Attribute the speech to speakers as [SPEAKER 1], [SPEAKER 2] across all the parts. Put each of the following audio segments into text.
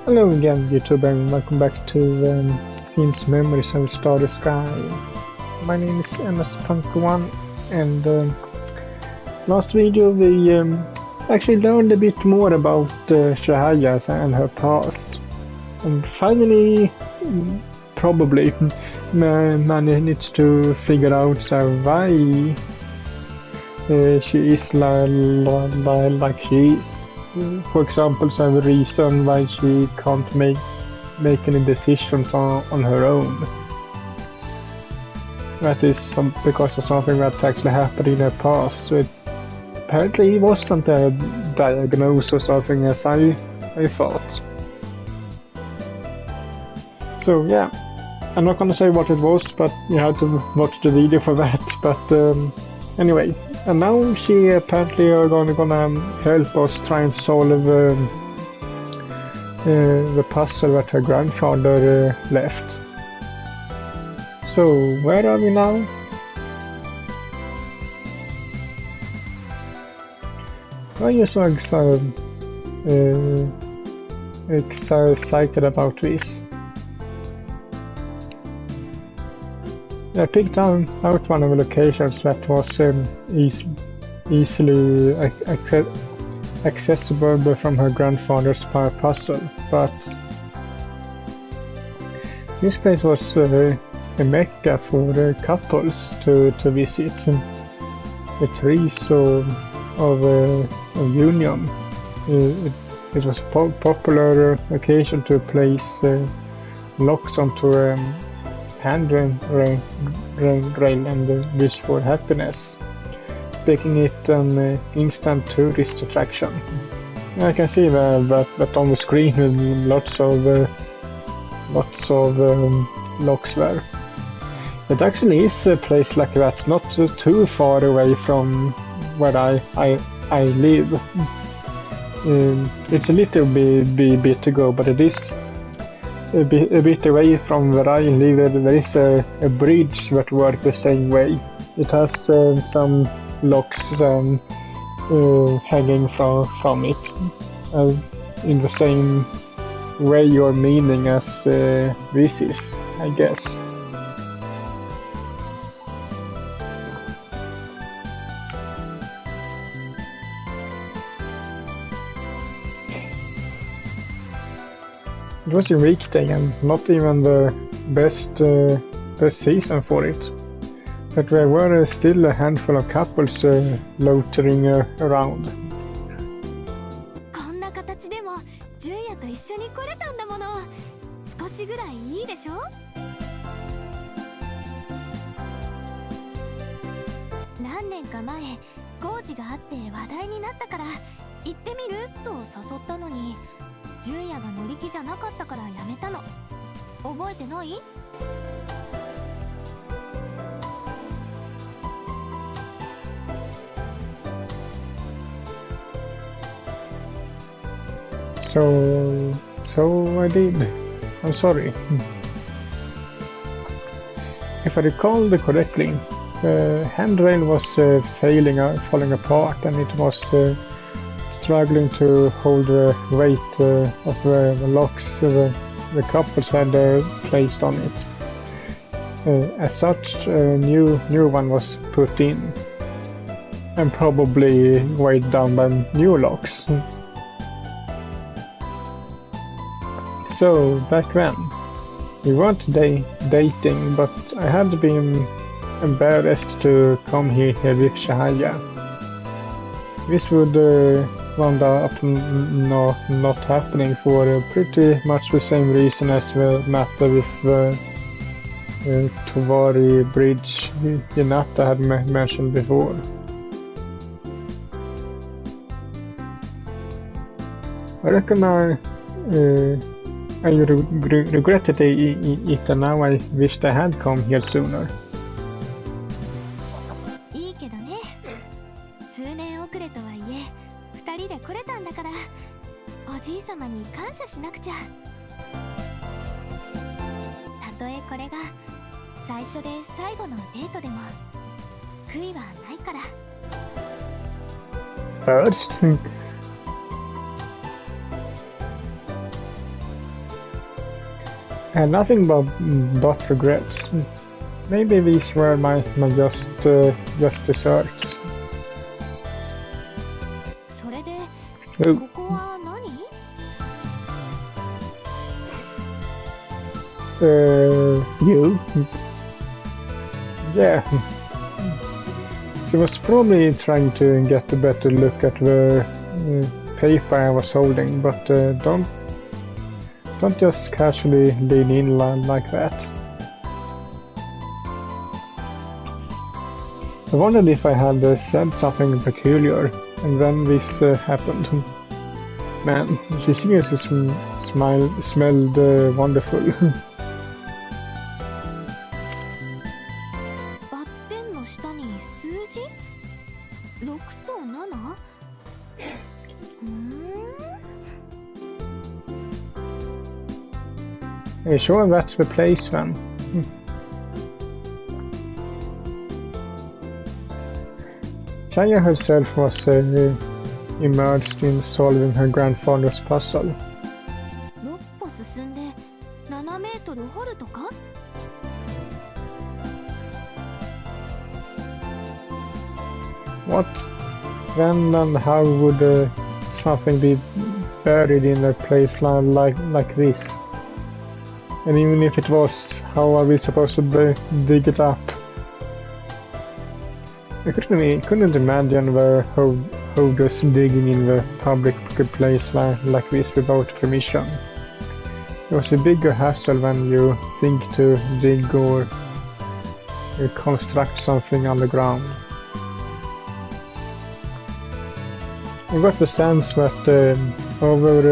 [SPEAKER 1] Hello again, YouTube, and welcome back to Scenes Memories of Starry Sky. My name is MS.1, and last video we actually learned a bit more about Chihaya and her past. And finally, probably, managed to figure out why she is like she is. For example, some reason why she can't make any decisions on her own. That is because of something that actually happened in her past. So apparently it wasn't a diagnosis or something as I thought. So yeah, I'm not gonna say what it was, but you have to watch the video for that. But anyway. And now she apparently are gonna help us try and solve the puzzle that her grandfather left. So where are we now? Why are you so excited about this? I picked out one of the locations that was easily accessible from her grandfather's puzzle, but this place was a mecca for couples to visit. The trees of union. It was a popular occasion to place locks onto handrail and wish for happiness, making it an instant tourist attraction. I can see that on the screen with lots of locks there. It actually is a place like that, not too far away from where I live. It's a little bit to go, but it is a bit away from where I live. There is a bridge that works the same way. It has some locks hanging from it in the same way or meaning as this is, I guess. It was a weekday and not even the best season for it, but there were still a handful of couples loitering around.
[SPEAKER 2] こんな形でも純也と一緒に来れたんだもの。少しぐらいいいでしょ。何年か前工事があって話題になったから行ってみると誘ったのに。純也が乗り気じゃなかったからやめたの。覚えてない？
[SPEAKER 1] So I did. I'm sorry. If I recall correctly, the handrail was falling apart, and it was struggling to hold the weight of the locks the couples had placed on it. As such, a new one was put in, and probably weighed down by new locks. So back then, we weren't dating, but I had been embarrassed to come here with Chihaya. This would wound up not happening for pretty much the same reason as the matter with the Tovari bridge Hinata had mentioned before. I reckon I regretted it, and now I wished I had come here sooner.
[SPEAKER 2] いいけどね。数年遅れとはいえ、二人で来れたんだから、おじいさまに感謝しなくちゃ。たとえこれが最初で最後のデートでも悔いはないから。
[SPEAKER 1] First, And nothing but regrets. Maybe these were my just desserts.
[SPEAKER 2] それで
[SPEAKER 1] Oh,
[SPEAKER 2] ここは何？
[SPEAKER 1] you? Yeah. She was probably trying to get a better look at the paper I was holding, but don't just casually lean in like that. I wondered if I had said something peculiar, and then this happened. Man, she seriously smelled wonderful.
[SPEAKER 2] バッテンの下に数字？ 6 と 7？
[SPEAKER 1] Are you sure that's the place then? Chihaya herself was immersed in solving her grandfather's puzzle.
[SPEAKER 2] 6歩進んで7メートル掘るとか？
[SPEAKER 1] What? When and how would something be buried in a place like this? And even if it was, how are we supposed to dig it up? I couldn't imagine the hoarders digging in the public place like this without permission. It was a bigger hassle when you think to dig or construct something underground. I got the sense that over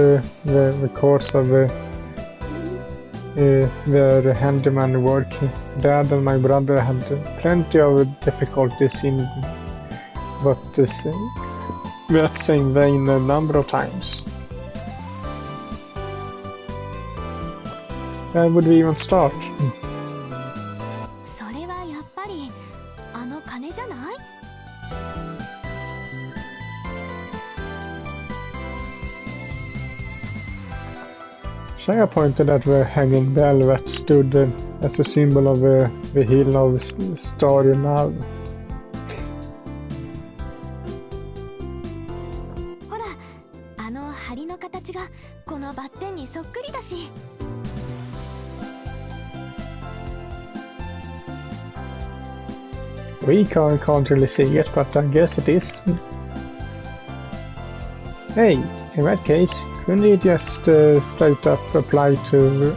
[SPEAKER 1] the course of their handyman work, Dad and my brother had plenty of difficulties in that same vein a number of times. Where would we even start?
[SPEAKER 2] それはやっぱりあの鐘じゃない？
[SPEAKER 1] Chihaya pointed at the hanging bell that stood as a symbol of the hill of starry now.
[SPEAKER 2] ほら、あの梁の形がこのバッテンにそっくりだし。
[SPEAKER 1] We can't really see it, but I guess it is. Hey, in that case, couldn't it just straight up apply to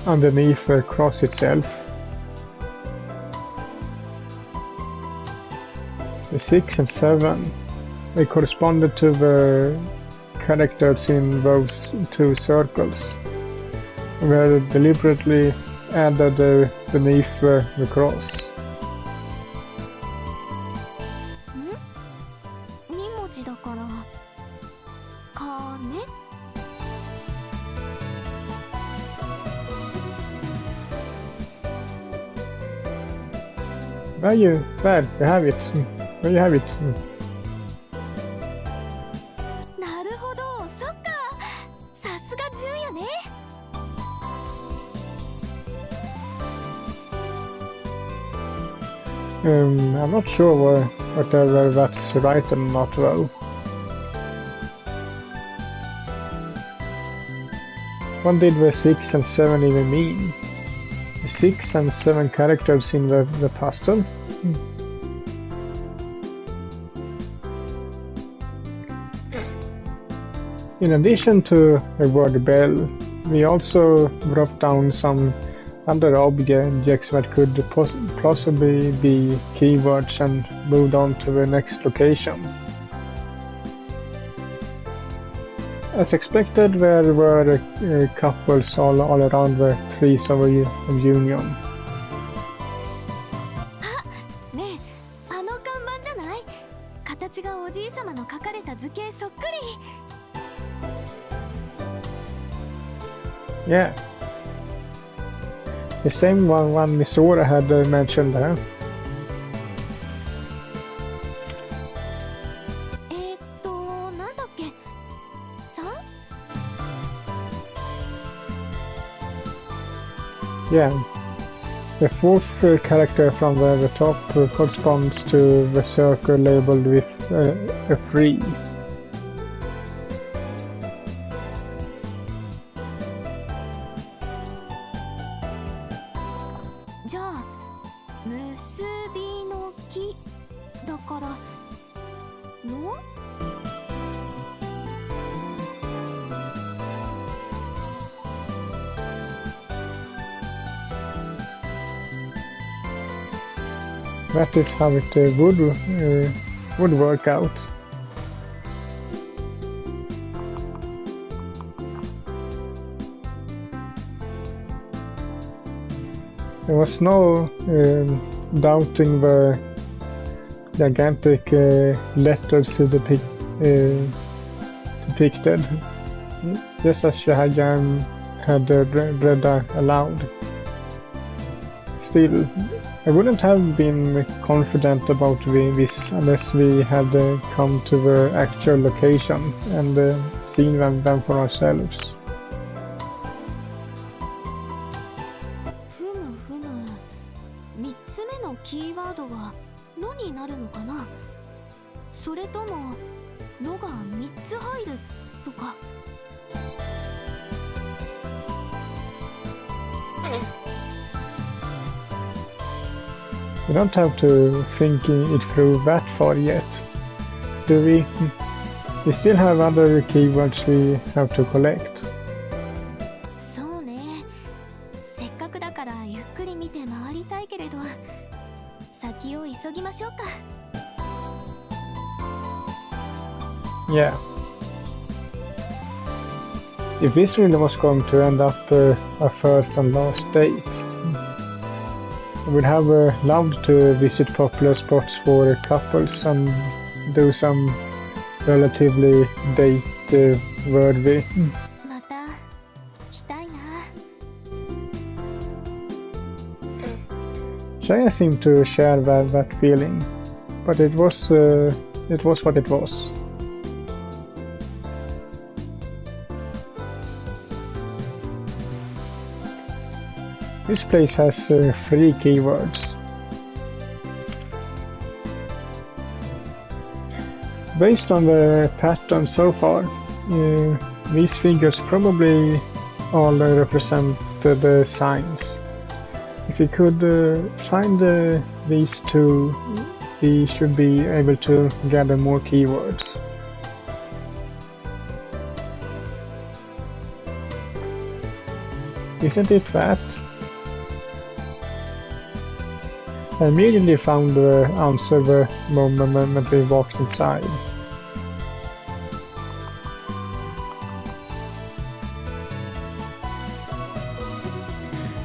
[SPEAKER 1] underneath the cross itself? The 6 and 7, they corresponded to the characters in those two circles, were deliberately added beneath the cross.
[SPEAKER 2] 2文字だから鐘？
[SPEAKER 1] There you have it. There you have it.
[SPEAKER 2] なるほど、そっか。さすが純也ね。
[SPEAKER 1] I'm not sure whether that's right or not though. What did the 6 and 7 even mean? The 6 and 7 characters in the puzzle? In addition to the word bell, we also wrote down some other objects that could possibly be keywords and moved on to the next location. As expected, there were couples all around the trees of union.
[SPEAKER 2] ねえ、あの看板じゃない？形がおじいさまの描かれた図形そっくり。
[SPEAKER 1] Yeah. The same one Misora had mentioned there.
[SPEAKER 2] なんだっけ？ 3？
[SPEAKER 1] Yeah. The fourth character from the top corresponds to the circle labeled with a 3.
[SPEAKER 2] じゃあ結びの木だからの
[SPEAKER 1] That is how it would work out. There was no doubting the gigantic letters depicted, just as Chihaya had read aloud. Still, I wouldn't have been confident about this unless we had come to the actual location and seen them for ourselves.
[SPEAKER 2] ふむふむ3つ目のキーワードは「の」になるのかな。それとも「の」が3つ入るとか。
[SPEAKER 1] We don't have to think it through that far yet, do we? We still have other keywords we have to collect.
[SPEAKER 2] そうね。せっかくだからゆっくり見て回りたいけれど、先を急ぎましょうか。
[SPEAKER 1] Yeah. If this really was going to end up our first and last date, I would have loved to visit popular spots for couples and do some relatively date-worthy.
[SPEAKER 2] また来たいな。
[SPEAKER 1] Chihaya seemed to share that feeling, but it was what it was. This place has 3 keywords. Based on the pattern so far, these figures probably all represent the signs. If we could find these 2, we should be able to gather more keywords. Isn't it that? I immediately found the answer the moment we walked inside.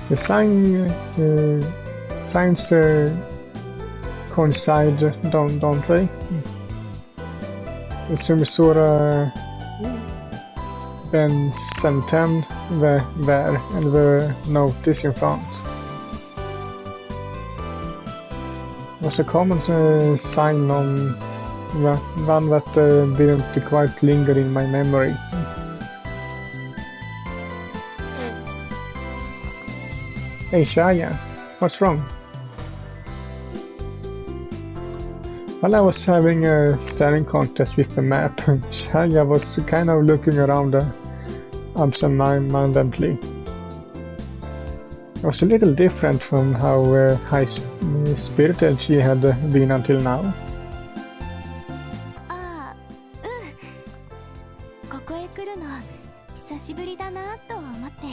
[SPEAKER 1] The signs coincide, don't they? It's Sumisura, Ben Santen there, and the notice in front. Was a common sign on one that didn't quite linger in my memory. Hey Chihaya, what's wrong? While I was having a staring contest with the map, Chihaya was kind of looking around absent-mindedly. It was a little different from how high-spirited she had been until now.
[SPEAKER 2] ああ、うん。ここへ来るの久しぶりだなと思って。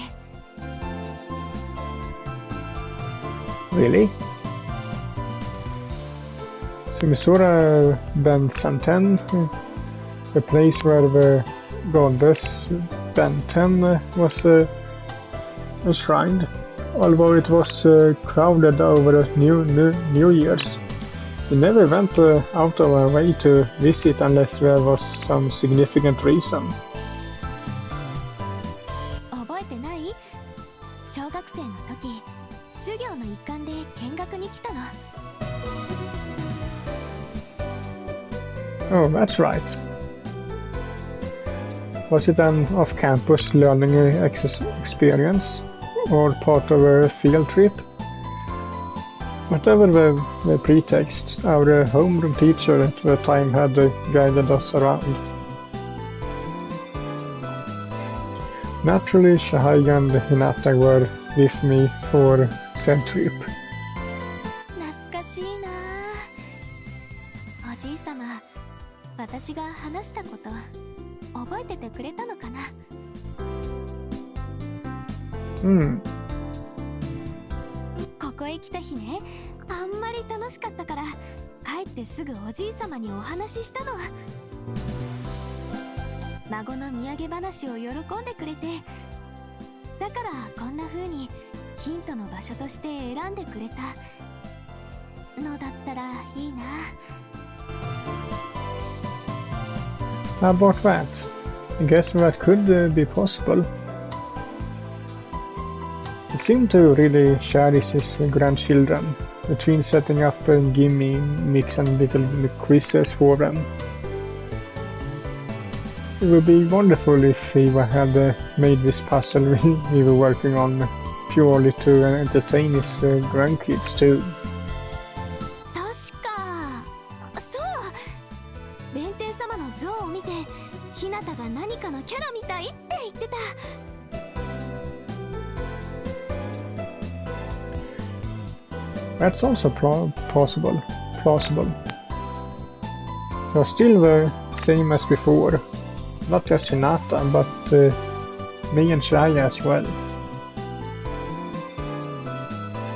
[SPEAKER 1] Really? Sumisura Ben Santen, the place where the goddess Benten was enshrined. Although it was crowded over New Year's. We never went out of our way to visit unless there was some significant reason.
[SPEAKER 2] 覚えてない？小学生の時、授業の一環で見学に来たの。
[SPEAKER 1] Oh, that's right. Was it an off-campus learning experience? or part of a field trip. Whatever the pretext, our homeroom teacher at the time had guided us around. Naturally, Chihaya and Hinata were with me for said trip.
[SPEAKER 2] 懐かしいな。おじいさま、私が話したこと覚えててくれたのかな。ここへ来た日ね、あんまり楽しかったから帰ってすぐおじいさまにお話ししたの。孫の土産話を喜んでくれて、だからこんな風にヒントの場所として選んでくれたのだったらいいな。
[SPEAKER 1] How about that? I guess that could be possible. He seemed to really cherish his grandchildren, between setting up a gimme mix and little quizzes for them. It would be wonderful if he had made this puzzle we were working on purely to entertain his grandkids too.
[SPEAKER 2] 確か、そう、弁天様の像を見てひなたが何かのキャラみたいって言ってた。
[SPEAKER 1] That's also plausible. They are still the same as before, not just Hinata, but me and Chihaya as well.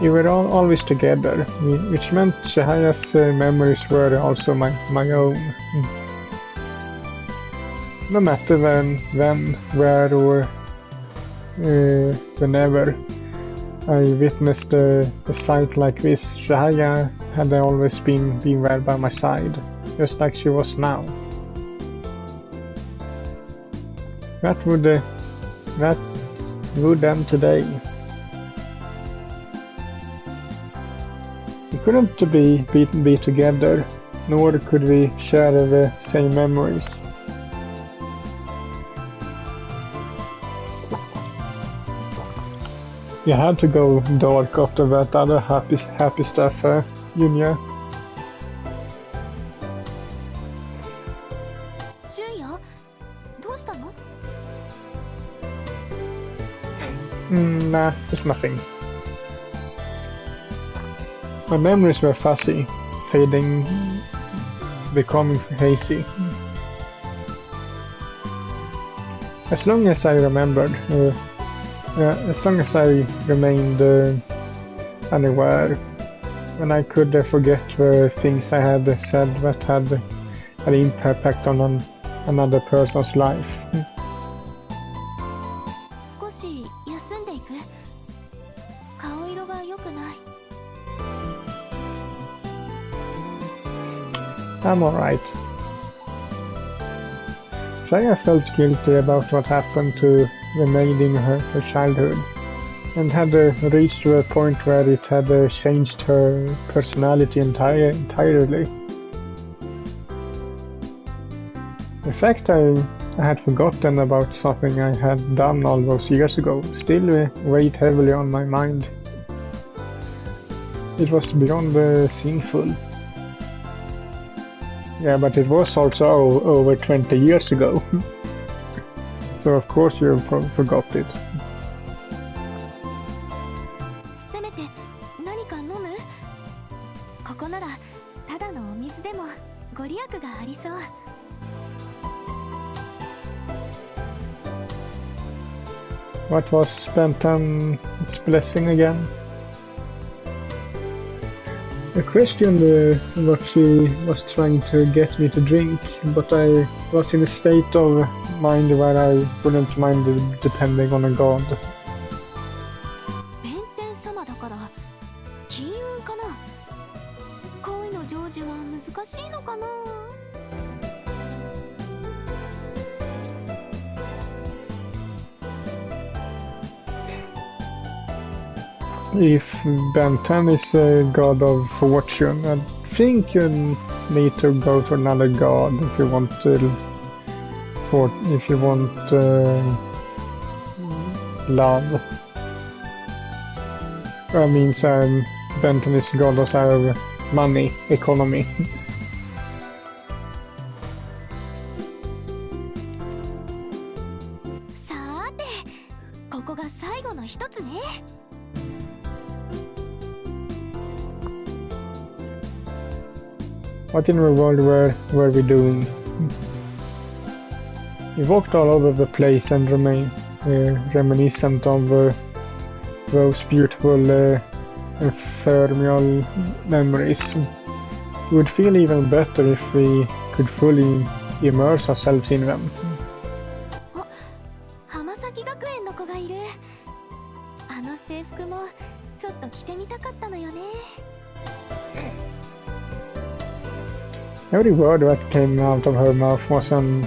[SPEAKER 1] We were always together, which meant Chihaya's memories were also my own. No matter when, where, or whenever I witnessed a sight like this, Chihaya had always been there by my side, just like she was now. That would end today. We couldn't be together, nor could we share the same memories. You had to go dark after that other happy stuff, Junya.
[SPEAKER 2] 純也、どうしたの？
[SPEAKER 1] Nah, it's nothing. My memories were fuzzy, fading, becoming hazy. As long as I remembered, as long as I remained unaware, when I could forget the things I had said that had an impact on another person's life.
[SPEAKER 2] 少し休んでいく。顔色が良くない。
[SPEAKER 1] I'm alright. Chihaya felt guilty about what happened to the maid in her childhood, and had reached to a point where it had changed her personality entirely. In fact, I had forgotten about something I had done all those years ago, still weighed heavily on my mind. It was beyond sinful. Yeah, but it was also over 20 years ago. So of course you forgot it.
[SPEAKER 2] せめて何か飲む？ここならただのお水でもご利益がありそう。
[SPEAKER 1] What was Benton's blessing again? I questioned what she was trying to get me to drink, but I was in a state of mind where I wouldn't mind depending on a god.
[SPEAKER 2] 弁天様だから金運かな。恋の成就は難しいのかな。
[SPEAKER 1] If Benton is a god of fortune, I think you need to go for another god if you want love. means Benton is goddess of money, economy.
[SPEAKER 2] さーて、ここが最後の一つね。
[SPEAKER 1] What in the world were we doing? We walked all over the place and remained reminiscent of those beautiful ephemeral memories. It would feel even better if we could fully immerse ourselves in them.
[SPEAKER 2] あ、浜崎学園の子がいる。あの制服もちょっと着てみたかったのよね。
[SPEAKER 1] Every word that came out of her mouth was an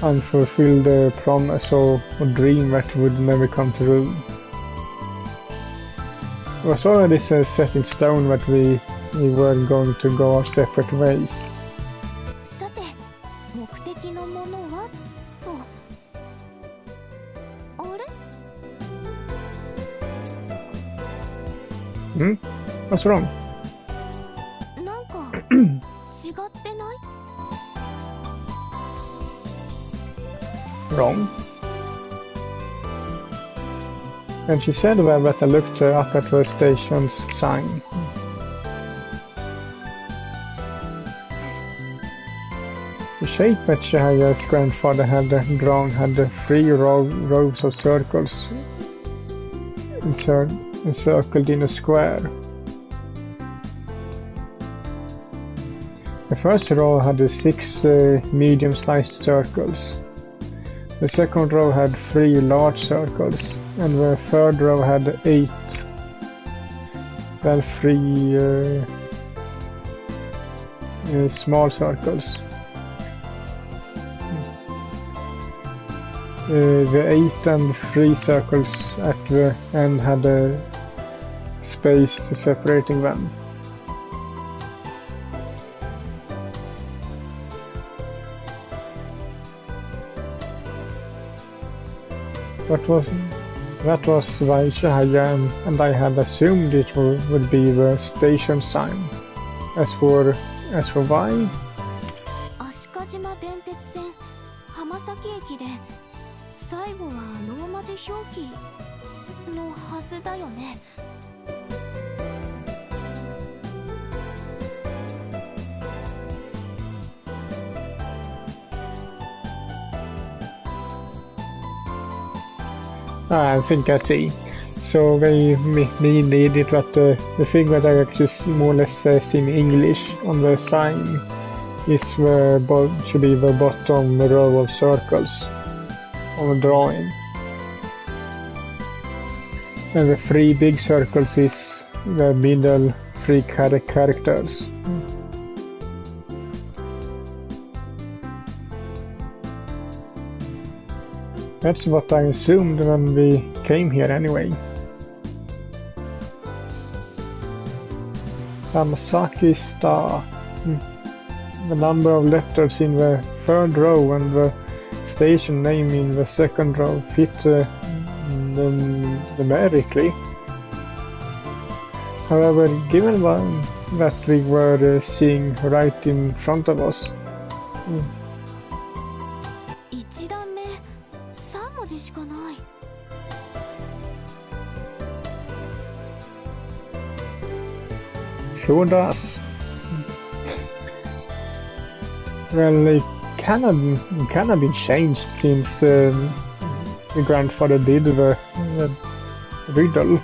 [SPEAKER 1] unfulfilled promise or a dream that would never come true. It was already set in stone that we were going to go our separate ways.
[SPEAKER 2] さて、目的のものはと。あれ？
[SPEAKER 1] Hmm? What's wrong?
[SPEAKER 2] なんか違ってない？
[SPEAKER 1] Wrong? And she said that I looked up at the station's sign. The shape that Chihaya's grandfather had drawn had 3 rows of circles encircled in a square. The first row had 6 medium-sized circles. The second row had 3 large circles, and the third row had 8, well, 3 small circles. The 8 and 3 circles at the end had a space separating them. That was why Chihaya and I had assumed it would be the station sign. As for why?
[SPEAKER 2] 足利島電鉄線浜崎駅で最後はローマ字表記のはずだよね。
[SPEAKER 1] I think I see. So they mean it that the thing that I actually more or less says in English on the sign is should be the bottom row of circles on the drawing. And the 3 big circles is the middle 3 characters. That's what I assumed when we came here anyway. Hamasaki Star. The number of letters in the 3rd row and the station name in the 2nd row fit numerically. However, given that we were seeing right in front of us,
[SPEAKER 2] 1段目3文字しかない。
[SPEAKER 1] sure does. Well, it can have been changed since the grandfather did the riddle.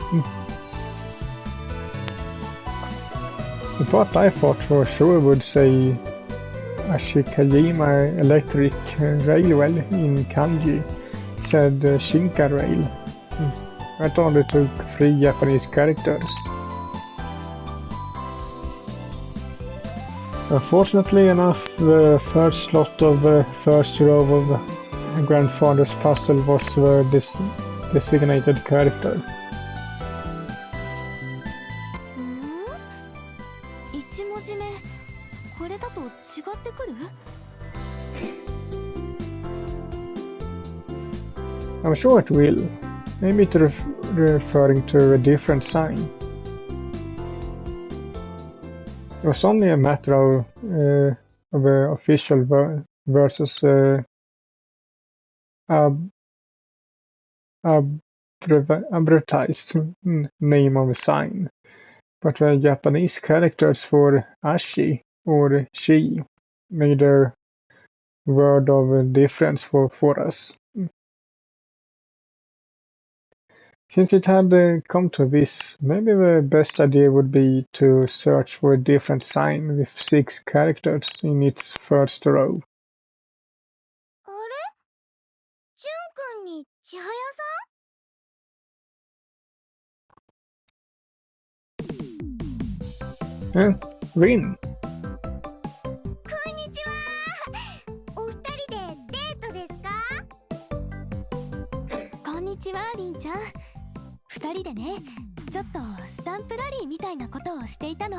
[SPEAKER 1] The part I thought for sure would say Ashikajima Electric Railway in kanji said Shinka Rail. I thought it took 3 Japanese characters. Unfortunately enough, the first slot of the first row of grandfather's puzzle was the designated character.
[SPEAKER 2] 1文字目これだと違ってくる？
[SPEAKER 1] I'm sure it will. Maybe it referring to a different sign. It was only a matter of official versus advertised name of a sign, but the Japanese characters for ashi or shi made a word of a difference for us. Since it had come to this, maybe the best idea would be to search for a different sign with 6 characters in its first row.
[SPEAKER 2] あれ？ジュン君に千早さん？
[SPEAKER 1] Rin.
[SPEAKER 2] こんにちは。お二人でデートですか？こんにちは、リンちゃん。二人でね、ちょっとスタンプラリーみたいなことをしていたの。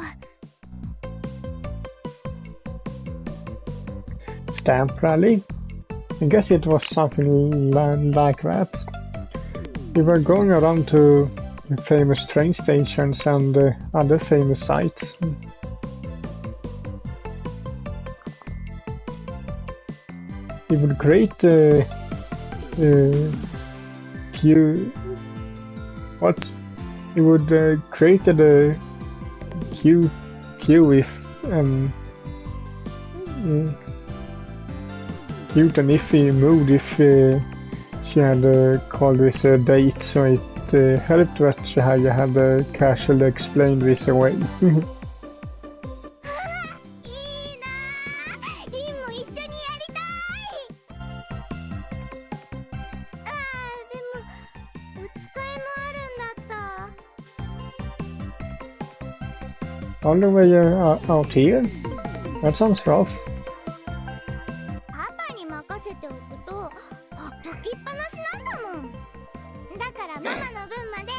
[SPEAKER 1] Stamp rally? I guess it was something like that. We were going around to famous train stations and other famous sites. We would create queue. What? We would create a queue with cute and iffy mood if she had called this a date, so it helped that Chihaya had casually explained this away.
[SPEAKER 2] いいな、リンも一緒にやりたい。
[SPEAKER 1] All the way out here? That sounds rough.
[SPEAKER 2] パパに任せておくとほっときっぱなしなんだもん。だからママの分まで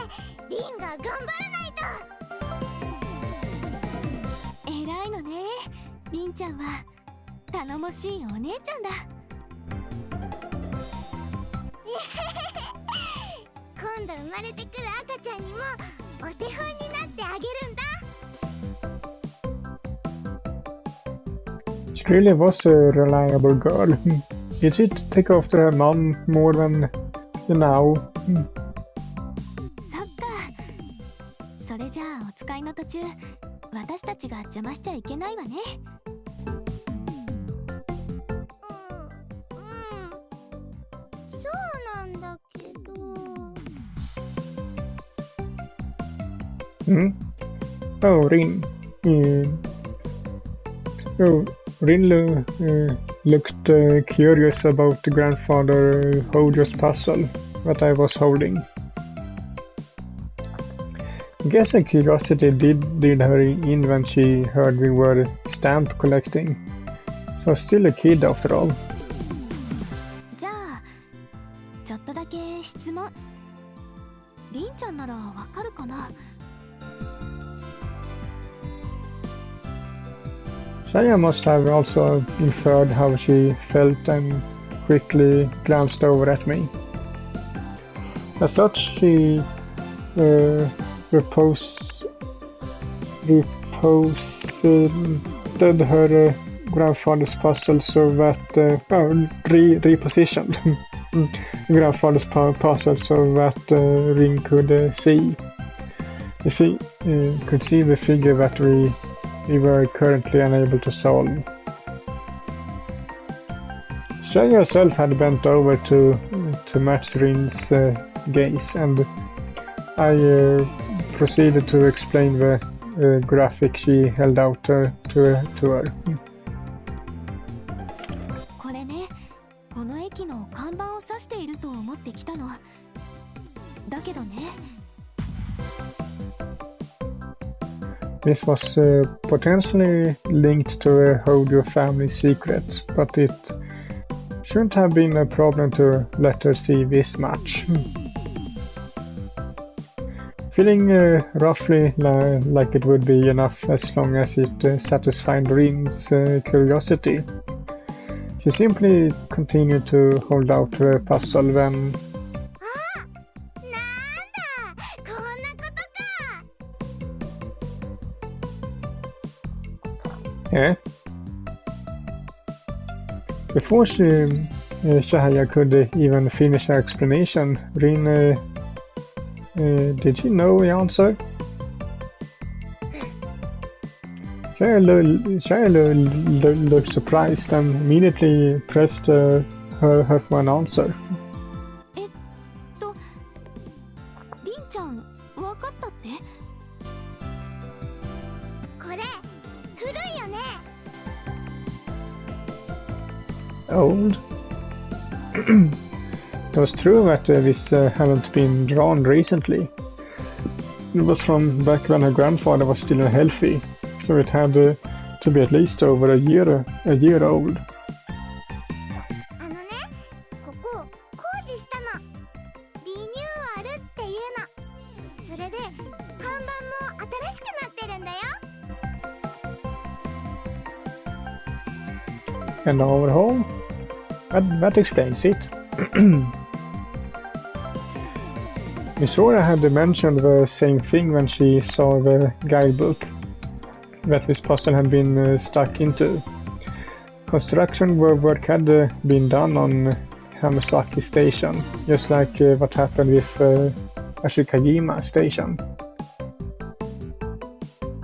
[SPEAKER 2] リンが頑張らないと。偉いのね、リンちゃんは頼もしいお姉ちゃんだ。今度生まれてくる赤ちゃんにもお手本になってあげるんだ。
[SPEAKER 1] She really was a reliable girl. Did she take after her mom more than now?
[SPEAKER 2] そっか。それじゃあお使いの途中、私たちが邪魔しちゃいけないわね。そうなんだけど。
[SPEAKER 1] Oh, Rin. Rin looked curious about the grandfather Hojo's puzzle that I was holding. I guess a curiosity did her in when she heard we were stamp collecting. She was still a kid after all.
[SPEAKER 2] じゃあ、ちょっとだけ質問。リンちゃんならわかるかな？
[SPEAKER 1] Chihaya must have also inferred how she felt and quickly glanced over at me. As such, she reposted her grandfather's puzzle so that repositioned grandfather's puzzle so that Ring could see. If he could see the figure that we were currently unable to solve. Chihaya herself had bent over to match Rin's gaze, and I proceeded to explain the graphic she held out to her.
[SPEAKER 2] これね、この駅の看板を指していると思ってきたの。だけどね。
[SPEAKER 1] This was potentially linked to a Hojo family secret, but it shouldn't have been a problem to let her see this much. Feeling roughly like it would be enough as long as it satisfied Rin's curiosity, she simply continued to hold out her puzzle when...
[SPEAKER 2] あ、なんだ、
[SPEAKER 1] Yeah. Before Chihaya could even finish her explanation, Rin, did she know the answer? Chihaya looked surprised and immediately pressed her for an answer.
[SPEAKER 2] りんちゃん、わかったって？これ、古いよね。
[SPEAKER 1] Old? It was true that this hadn't been drawn recently. It was from back when her grandfather was still healthy, so it had to be at least over a year old.
[SPEAKER 2] あのね、ここ工事したの。リニューアルっていうの。それで看板も新しくなってるんだよ。
[SPEAKER 1] And overhaul? That explains it. Misora had mentioned the same thing when she saw the guidebook that this puzzle had been stuck into. Construction work had been done on Hamasaki Station, just like what happened with Ashikajima Station.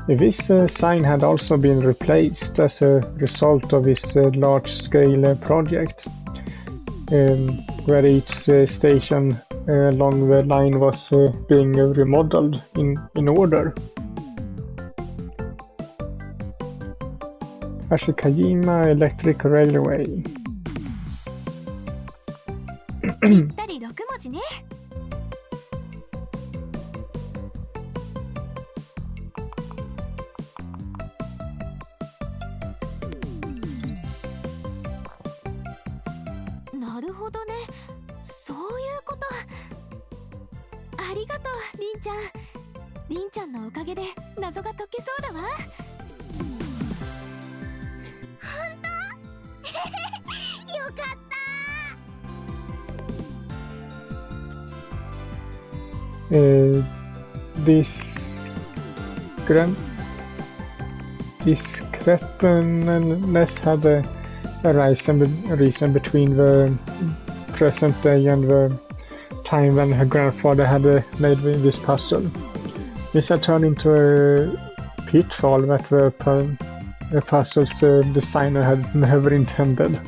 [SPEAKER 1] This sign had also been replaced as a result of this large-scale project, where each station along the line was being remodeled in order. Ashikajima Electric Railway.
[SPEAKER 2] ぴったり6文字ね。なるほどね。そういうこと。ありがとう、りんちゃん。りんちゃんのおかげで謎が解けそうだわ。本当？よかった。
[SPEAKER 1] Discrepancies had arisen between the present day and the time when her grandfather had made this puzzle. This had turned into a pitfall that the puzzle's designer had never intended.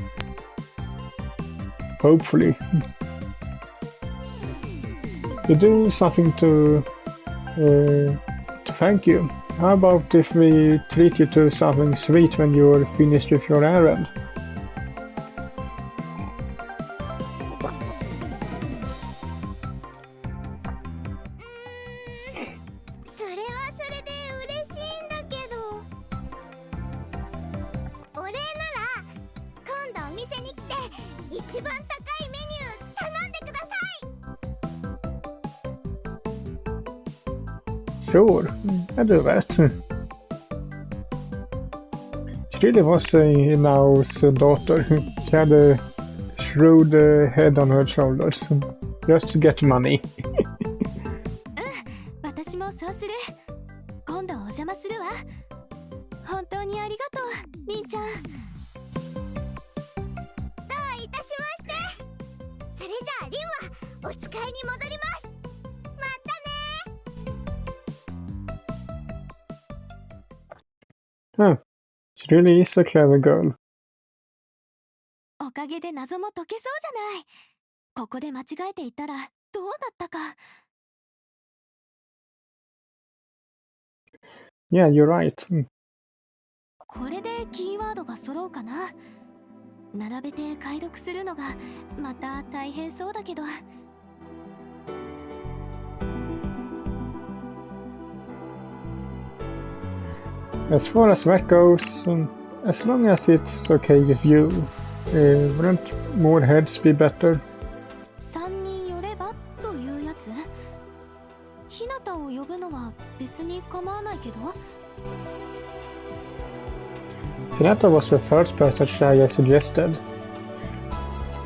[SPEAKER 1] Hopefully. You do something to thank you. How about if we treat you to something sweet when you're finished with your errand? Sure, I do that. She really was Nao's daughter. She had a shrewd head on her shoulders, just to get money.
[SPEAKER 2] 私もそうする。今度お邪魔するわ。本当にありがとう、りんちゃん。どういたしまして。それじゃありんはお使いに戻ります。またね。
[SPEAKER 1] Huh. She really is a clever girl.
[SPEAKER 2] おかげで謎も解けそうじゃない。ここで間違えていたらどうなったか。
[SPEAKER 1] Yeah, you're right.
[SPEAKER 2] これでキーワードが揃うかな。並べて解読するのがまた大変そうだけど。
[SPEAKER 1] As far as that goes, as long as it's okay with you, wouldn't more heads be better?
[SPEAKER 2] 3人寄ればというやつ。ひなたを呼ぶのは別に構わないけど。
[SPEAKER 1] Hinata was the first person Chihaya suggested.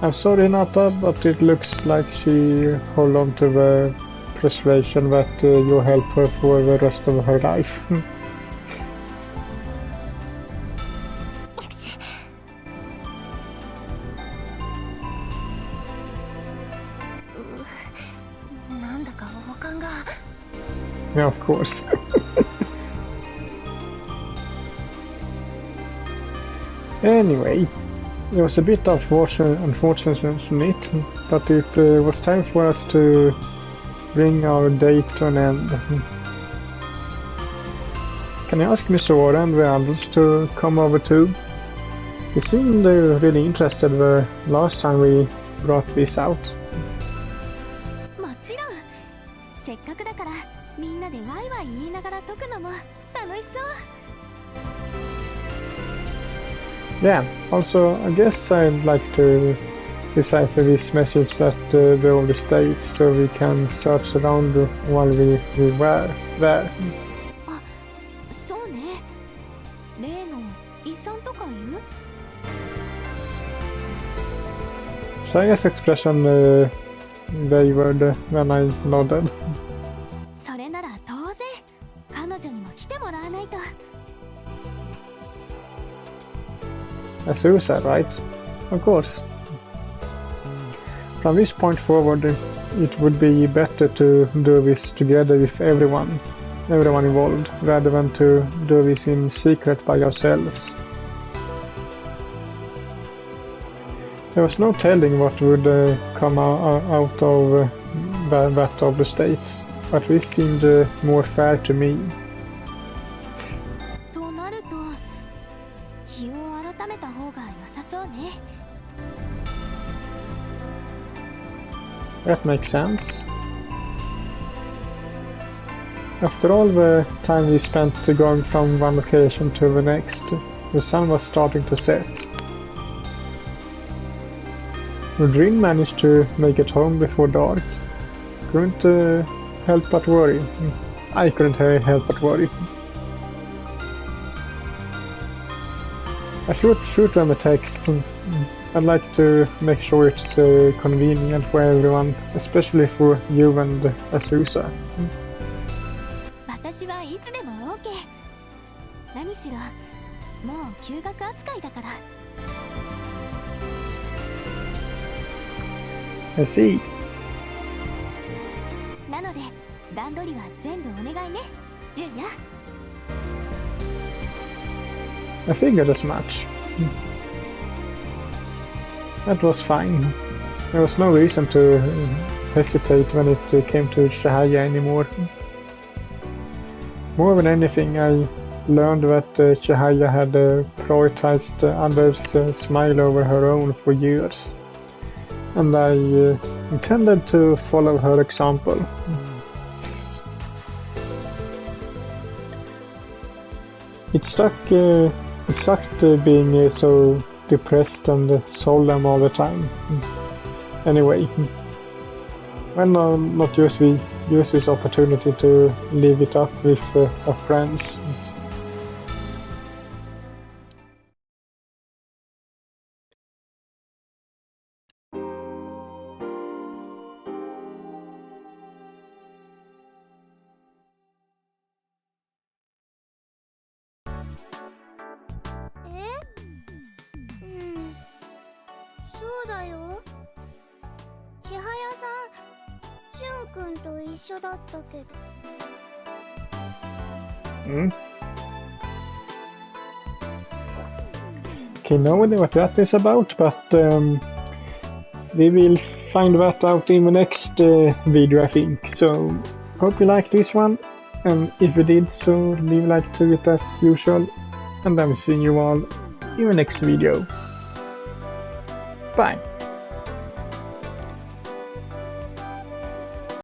[SPEAKER 1] I'm sorry, Hinata, but it looks like she hold on to the persuasion that you'll help her for the rest of her life. Yeah, of course. Anyway, it was a bit unfortunate from it, but it was time for us to bring our date to an end. Can I ask Miss Sora and the others to come over too? They seemed really interested the last time we brought this out.
[SPEAKER 2] もちろん。せっかくだからみんなでワイワイ言いながら解くのも楽しそう。
[SPEAKER 1] Yeah, also I guess I'd like to decipher this message at the older state so we can search around while we were there.
[SPEAKER 2] あ、そうね。例の遺産とか言う？
[SPEAKER 1] Chihia's expression wavered when I nodded.
[SPEAKER 2] それなら当然彼女にも来てもらわないと。
[SPEAKER 1] As you said, right? Of course. From this point forward, it would be better to do this together with everyone involved, rather than to do this in secret by ourselves. There was no telling what would come out of that of the state, but this seemed more fair to me.
[SPEAKER 2] となると日を改めた方が良さそうね。
[SPEAKER 1] That makes sense. After all the time we spent going from one location to the next, the sun was starting to set. Rodrine managed to make it home before dark. Couldn't help but worry. I couldn't help but worry. I shoot them a text. I'd like to make sure it's convenient for everyone, especially for you and Azusa.
[SPEAKER 2] 私はいつでも OK。何しろもう休学扱いだから。
[SPEAKER 1] I see.
[SPEAKER 2] なので段取りは全部お願いね、ジュンヤ。
[SPEAKER 1] I figured as much. That was fine. There was no reason to hesitate when it came to Chihaya anymore. More than anything, I learned that Chihaya had prioritized others' smile over her own for years, and I intended to follow her example. It sucked being so depressed and solemn all the time. Anyway, why not use this opportunity to live it up with our friends? Okay, no idea what that is about, but we will find that out in the next video, I think. So, hope you liked this one, and if you did, so leave a like to it as usual, and I'm seeing you all in the next video. Bye!